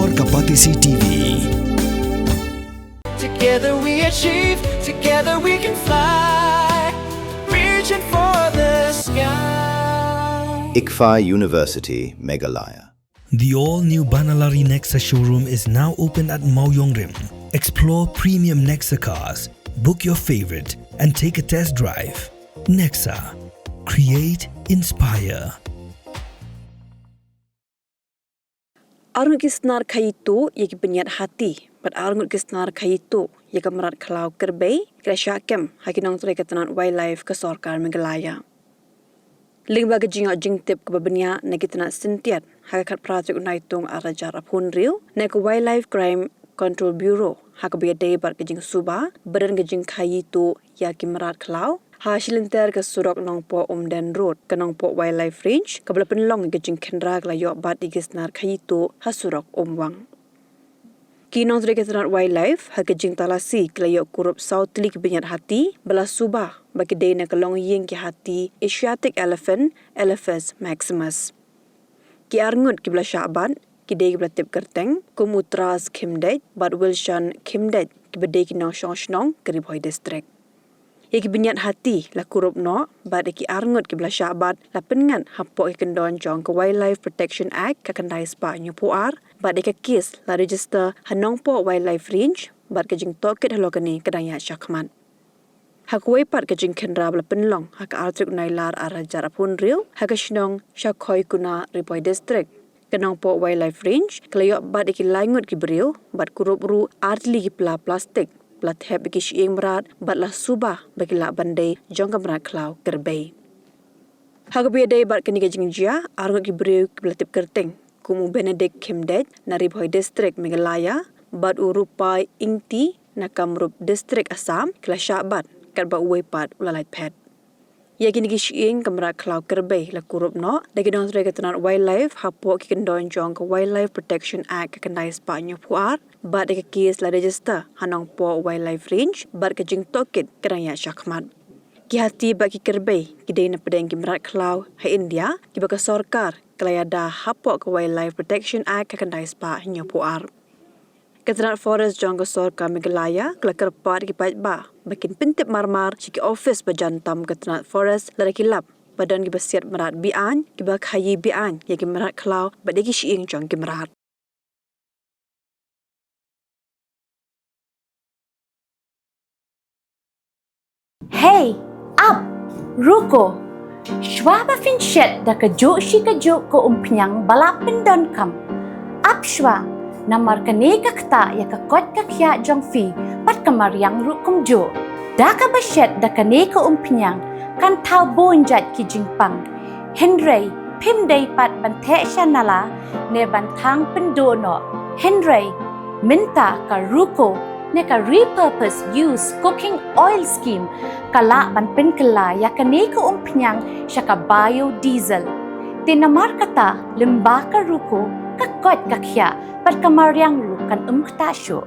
Explore Kapatisi TV. Together we achieve, together we can fly, reaching for the sky. Khaïi University, Meghalaya. The all-new Banalari Nexa showroom is now open at Maoyongrim. Explore premium Nexa cars, book your favorite, and take a test drive. Nexa. Create, inspire. Arngut ki Snar Khaïi tu yaki Bniat Hati, but arngut ki Snar Khaïi tu yaki merat Khlaw Kyrbei, kira syakem hakinong turai ketenan wildlife ke Sorkar Meghalaya. Ling bagi jingok jing tip ke Bniat na ketenan sintiat hakikat projek unaitung arajar apun riu na ke Wildlife Crime Control Bureau hak biadai bar ke jing Subah badan ke jing Khaïi tu yaki merat Khlaw hasilenter ke surok nongpo Umden Road ke nongpo Wildlife Range ke bela penlong ke jing kendra ke layok bat di Snar Khaïi tu hasurok Umwang. Kinong turai ketenan wildlife hak ke jing talasi ke layok kurup Southly ke Bniat Hati bela Subah bagi day na ke long ying ke Hati Asiatic Elephant Elephas Maximus. Ki arngut ki bela Syaban ki day ki bela tip kerteng kumutras Kimdej bat Wilson Kimdej ki bedai ki nong Shong ke Ribhoi district. Yaki Bniat Hati la kurup no bat ki arngut ki bela Syabat la pengan hapok ki kendon jong ke Wildlife Protection Act ke kendai spa New Puar bat ke kes la register hanongpo Wildlife Range bat ke jing toket halokani kedaya syakman. Hak wepat ke jing kendra bela penlong hak artrik nailar arajar apun riu hak shnong Syakhoi kuna Ribhoi district kenongpo Wildlife Range kelayok bat ki langut ki beriu bat kurup ru artli ki pela plastik belat heb bagi sying merat batlah Subah bagi lak bandai jong kemerat Khlaw Kyrbei. Hak biadai bat kini kejing jia arngut ki beriu ki belatip kerteng kumu Benedict Kimdej na Ribhoi district Meghalaya bat urupai ingti na Kamrup district Assam kela Syabat kat bat wepat ulalai pet. Ya kini ki sying kemerat Khlaw Kyrbei la kurup no dagi dong turai ketenan wildlife hapok ki kendon jong ke Wildlife Protection Act ke kendai spa New Puar bat ke kes la register hanong po Wildlife Range bat ke jing toket kedaya syakmat. Ki Hati bat ki Kyrbei ki day na pedeng ki merat Khlaw hai India ki baka Sorkar kelayada hapok ke Wildlife Protection Act ke kendai spa New Puar. Ketenan forest jong ke Sorkar Meghalaya kela kerpat ki paitba bakin pintip marmar ciki office berjantam ketenan forest lara kilap badan ki besiat merat bian ki bak Khaïi bian ya ki merat Khlaw bat ki sying jong ki merat. Hey, up, ruko. Shwa fin shet da ka jo shi ka jo ko umpiang balapin don kam. Up shwa, namar ka ne ka kta ya ka kot ka kya jong fi pat kamar yang rukum jo. Da ka bashet da ka ne ka umpiang kan tau bonjat ki jingpang. Henry, pim day pat bante shanala ne bantang pendono. Henry, minta ka ruko ne ka repurpose use cooking oil scheme kala ban pen kala ya ka ne ka umpiang siya ka biodiesel. Tinamar kata limba ka ruko ka kot ka kya pat kamaryang rukan kta syo.